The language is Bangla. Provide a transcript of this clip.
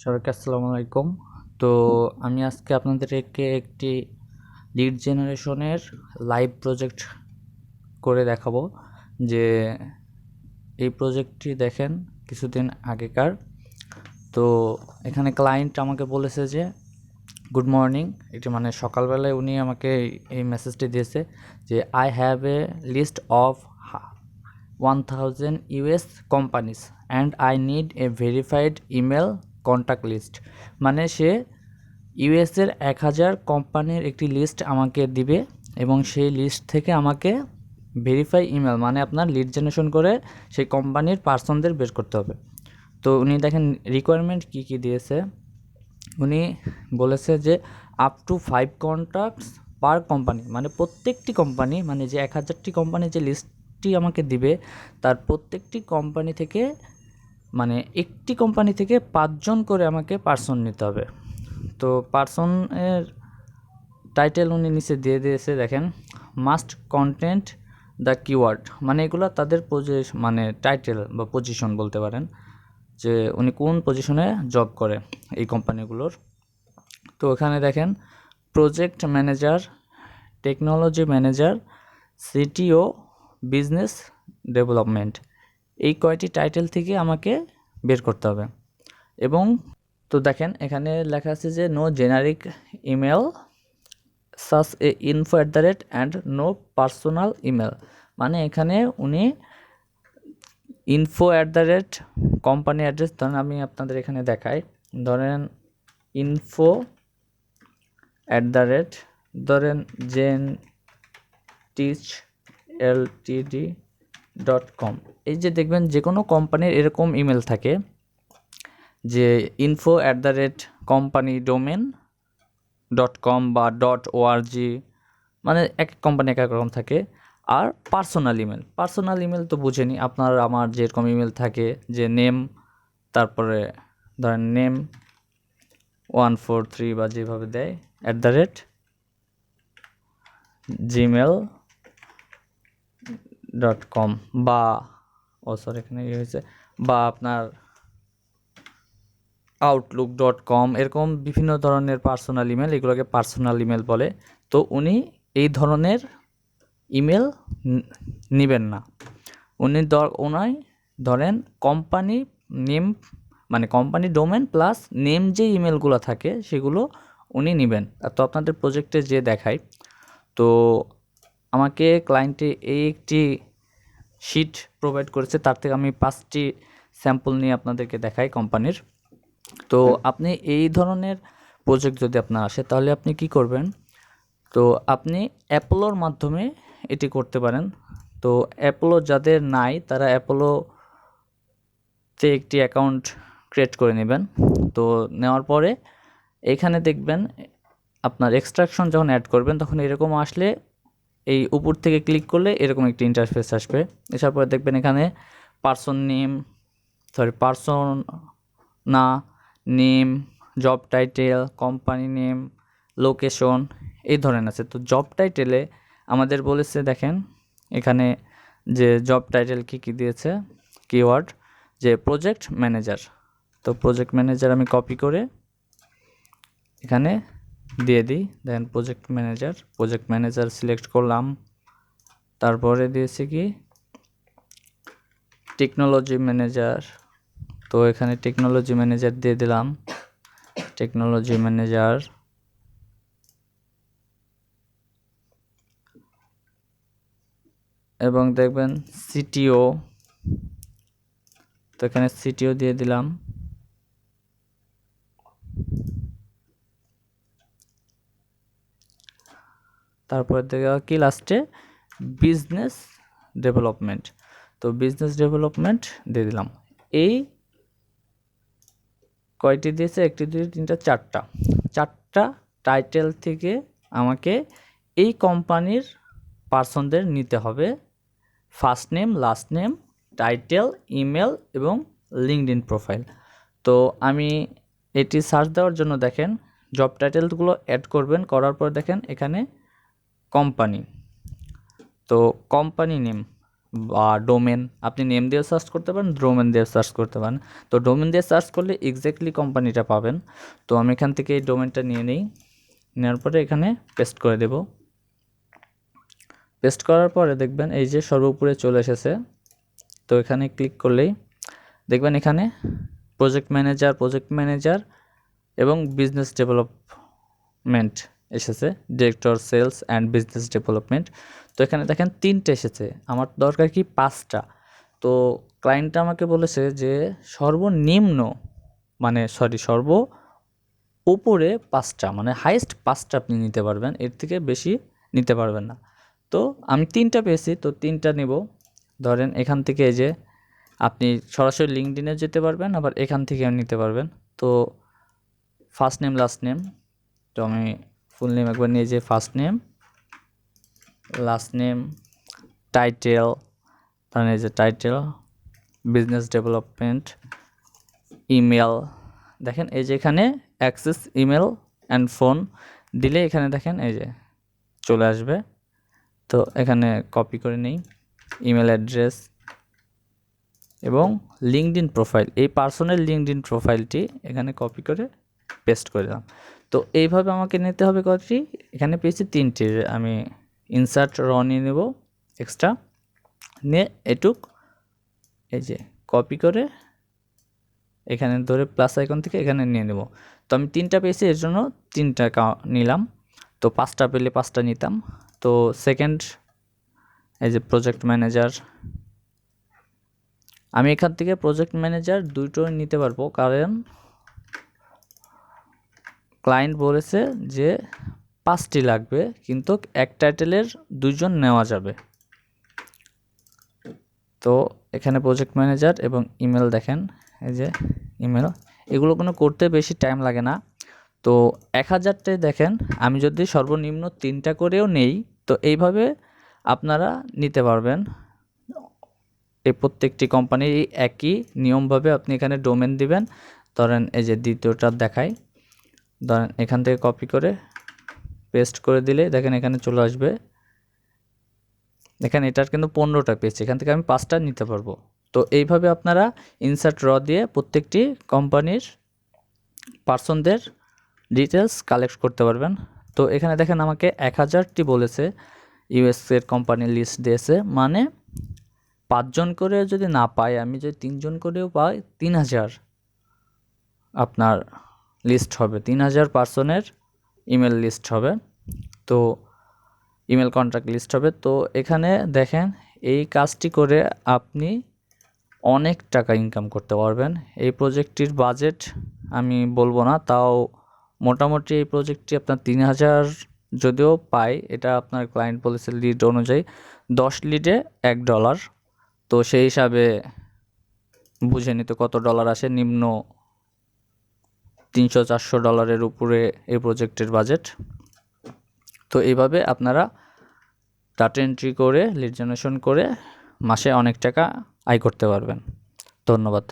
সবাইকে আসসালামু আলাইকুম। তো আমি আজকে আপনাদেরকে একটি লিড জেনারেশনের লাইভ প্রজেক্ট করে দেখাবো। যে এই প্রজেক্টটি দেখেন কিছুদিন আগেকার। তো এখানে ক্লায়েন্ট আমাকে বলেছে যে গুড মর্নিং, এটি মানে সকালবেলায় উনি আমাকে এই মেসেজটি দিয়েছে যে I have a list of 1000 US companies and I need a verified email contact list. মানে সে ইউএসের 1000 কোম্পানির একটি লিস্ট আমাকে দিবে এবং সেই লিস্ট থেকে আমাকে ভেরিফাই ইমেল মানে আপনার লিড জেনারেশন করে সেই কোম্পানির পার্সনদের বের করতে হবে। তো উনি দেখেন রিকোয়ারমেন্ট কী কী দিয়েছে। উনি বলেছে যে up to 5 contacts per company, মানে প্রত্যেকটি কোম্পানি, মানে যে 1000টি কোম্পানি যে লিস্টটি আমাকে দিবে তার প্রত্যেকটি কোম্পানি থেকে, মানে একটি কোম্পানি থেকে 5 জন করে আমাকে পার্সন নিতে হবে। তো পার্সনের টাইটেল উনি নিচে দিয়ে দিয়েছে দেখেন, মাস্ট কন্টেন্ট দ্য কিওয়ার্ড, মানে এগুলো তাদের মানে টাইটেল বা পজিশন বলতে পারেন, যে উনি কোন পজিশনে জব করে এই কোম্পানিগুলোর। তো এখানে দেখেন project manager, technology manager, CTO, business development, এই কয়টি টাইটেল থেকে আমাকে বের করতে হবে। এবং তো দেখেন এখানে লেখা আছে যে নো জেনারিক ইমেল সাস এ info@ and no personal email, মানে এখানে উনি info@ কোম্পানি অ্যাড্রেস, ধরেন আমি আপনাদের এখানে দেখাই, ধরেন info@, ধরেন জেনটিচ LTD.com। এই যে দেখবেন যে কোনো কোম্পানির এরকম ইমেল থাকে যে info@company.domain.com বা .org, মানে এক এক কোম্পানি এক এক রকম থাকে। আর পার্সোনাল ইমেল তো বুঝেনি, আপনার আমার যেরকম ইমেল থাকে যে নেম, তারপরে ধরেন নেম 143 বা যেভাবে দেয় @gmail.com বা এখানে হয়েছে, বা আপনার outlook.com, এরকম বিভিন্ন ধরনের পার্সোনাল ইমেল, এগুলোকে পার্সোনাল ইমেল বলে। তো উনি এই ধরনের ইমেল নেবেন না। উনি ধরেন কোম্পানি নেম, মানে কোম্পানি ডোমেন প্লাস নেম যে ইমেলগুলো থাকে সেগুলো উনি নেবেন। তো আপনাদের প্রজেক্টে যে দেখায়, তো আমাকে ক্লায়েন্টে এই একটি শিট প্রোভাইড করেছে, তার থেকে আমি 5টি স্যাম্পল নিয়ে আপনাদেরকে দেখাই কোম্পানির। তো আপনি এই ধরনের প্রজেক্ট যদি আপনার আসে তাহলে আপনি কি করবেন, তো আপনি অ্যাপোলোর মাধ্যমে এটি করতে পারেন। তো অ্যাপোলো যাদের নাই তারা অ্যাপোলোতে একটি অ্যাকাউন্ট ক্রিয়েট করে নেবেন। তো নেওয়ার পরে এখানে দেখবেন আপনার এক্সট্রাকশন যখন অ্যাড করবেন তখন এরকম আসলে এই উপর থেকে ক্লিক করলে এরকম একটি ইন্টারফেস আসবে। এসার পরে দেখবেন এখানে পার্সন না name, job title, company name, location, এই ধরনের আছে। তো জব টাইটেলে আমাদের বলেছে দেখেন এখানে যে জব টাইটেল কী দিয়েছে কিওয়ার্ড, যে প্রজেক্ট ম্যানেজার। তো প্রজেক্ট ম্যানেজার আমি কপি করে এখানে দিয়ে দিই। দেন প্রজেক্ট ম্যানেজার সিলেক্ট করলাম, তারপরে দিয়েছি কি টেকনোলজি ম্যানেজার। তো এখানে টেকনোলজি ম্যানেজার দিয়ে দিলাম, টেকনোলজি ম্যানেজার। এবং দেখবেন সিটিও, তো এখানে সিটিও দিয়ে দিলাম। তারপরে দেখা কি লাস্টে বিজনেস ডেভেলপমেন্ট। তো বিজনেস ডেভেলপমেন্ট দিয়ে দিলাম। এই কয়টি দিয়েছে, 1 2 3 4 4টা টাইটেল থেকে আমাকে এই কোম্পানির পার্সনদের নিতে হবে, first name, last name, title, email এবং লিঙ্কডইন প্রোফাইল। তো আমি এটি সার্চ দেওয়ার জন্য দেখেন জব টাইটেলগুলো অ্যাড করবেন, করার পর দেখেন এখানে কোম্পানি, তো কোম্পানি নেম বা ডোমেন, আপনি নেম দিয়ে সার্চ করতে পারেন, ডোমেন দিয়ে সার্চ করতে পারেন। তো ডোমেন দিয়ে সার্চ করলে এক্স্যাক্টলি কোম্পানিটা পাবেন। তো আমি এখান থেকে এই ডোমেনটা নিয়ে নিই, নেওয়ার পরে এখানে পেস্ট করে দেব। পেস্ট করার পরে দেখবেন এই যে সর্বোপরে চলে এসেছে। তো এখানে ক্লিক করলেই দেখবেন এখানে প্রজেক্ট ম্যানেজার এবং বিজনেস ডেভেলপমেন্ট এসেছে, director sales and business development. তো এখানে দেখেন 3টে এসেছে, আমার দরকার কি 5টা। তো ক্লায়েন্টটা আমাকে বলেছে যে সর্বনিম্ন সর্ব উপরে 5টা, মানে হাইয়েস্ট 5টা আপনি নিতে পারবেন, এর থেকে বেশি নিতে পারবেন না। তো আমি 3টা পেয়েছি, তো 3টা নেব। ধরেন এখান থেকে এই যে আপনি সরাসরি লিঙ্কডইনে যেতে পারবেন, আবার এখান থেকেও নিতে পারবেন। তো ফার্স্ট নেম লাস্ট নেম, তো আমি ফুল নেম একবার নিয়ে যে first name last name title, ধরেন এই যে টাইটেল বিজনেস ডেভেলপমেন্ট, ইমেল। দেখেন এই যে এখানে অ্যাক্সেস ইমেল অ্যান্ড ফোন দিলে এখানে দেখেন এই যে চলে আসবে। তো এখানে কপি করে নেই ইমেল অ্যাড্রেস এবং লিঙ্কডইন প্রোফাইল, এই পার্সনের লিঙ্কডইন প্রোফাইলটি এখানে কপি করে পেস্ট করে দিলাম। তো এইভাবে আমাকে নিতে হবে কয়টি, এখানে পেয়েছি 3টি, আমি ইনসার্ট নিয়ে নেব এক্সট্রা, নিয়ে এটুক এই যে কপি করে এখানে ধরে প্লাস আইকন থেকে এখানে নিয়ে নেব। তো আমি 3টা পেয়েছি, এর জন্য 3টা নিলাম। তো 5টা পেলে 5টা নিতাম। তো সেকেন্ড এই যে প্রজেক্ট ম্যানেজার, আমি এখান থেকে প্রজেক্ট ম্যানেজার 2টো নিতে পারবো, কারণ ক্লায়েন্ট বলেছে যে 5টি লাগবে, কিন্তু এক টাইটেলের 2জন নেওয়া যাবে। তো এখানে প্রজেক্ট ম্যানেজার এবং ইমেল দেখেন এই যে ইমেল, এগুলো কোনো করতে বেশি টাইম লাগে না। তো 1000টায় দেখেন আমি যদি সর্বনিম্ন 3টা করেও নেই, তো এইভাবে আপনারা নিতে পারবেন। এই প্রত্যেকটি কোম্পানির একই নিয়মভাবে আপনি এখানে ডোমেন দিবেন। ধরেন এই যে দ্বিতীয়টা দেখাই, ধরেন এখান থেকে কপি করে পেস্ট করে দিলে দেখেন এখানে চলে আসবে। দেখেন এটার কিন্তু 15টা পেয়েছে, এখান থেকে আমি 5টা নিতে পারবো। তো এইভাবে আপনারা ইনসার্ট দিয়ে প্রত্যেকটি কোম্পানির পার্সনদের ডিটেলস কালেক্ট করতে পারবেন। তো এখানে দেখেন আমাকে 1000টি বলেছে, ইউএসের কোম্পানি লিস্ট দিয়েছে, মানে 5জন করে যদি না পাই, আমি যদি 3জন করেও পাই, 3000 আপনার লিস্ট হবে, 3000 পার্সনের ইমেল লিস্ট হবে, তো ইমেল কন্ট্যাক্ট লিস্ট হবে। তো এখানে দেখেন এই কাজটি করে আপনি অনেক টাকা ইনকাম করতে পারবেন। এই প্রজেক্টটির বাজেট আমি বলবো না, তাও মোটামুটি এই প্রজেক্টটি আপনার 3000 যদিও পাই, এটা আপনার ক্লায়েন্ট পলিসি লিড অনুযায়ী 10 লিডে $1। তো সেই হিসাবে বুঝে নিতে কত ডলার আসে, নিম্ন $300-400 উপরে এই প্রজেক্টের বাজেট। তো এইভাবে আপনারা ডাটা এন্ট্রি করে লিড জেনারেশন করে মাসে অনেক টাকা আয় করতে পারবেন। ধন্যবাদ।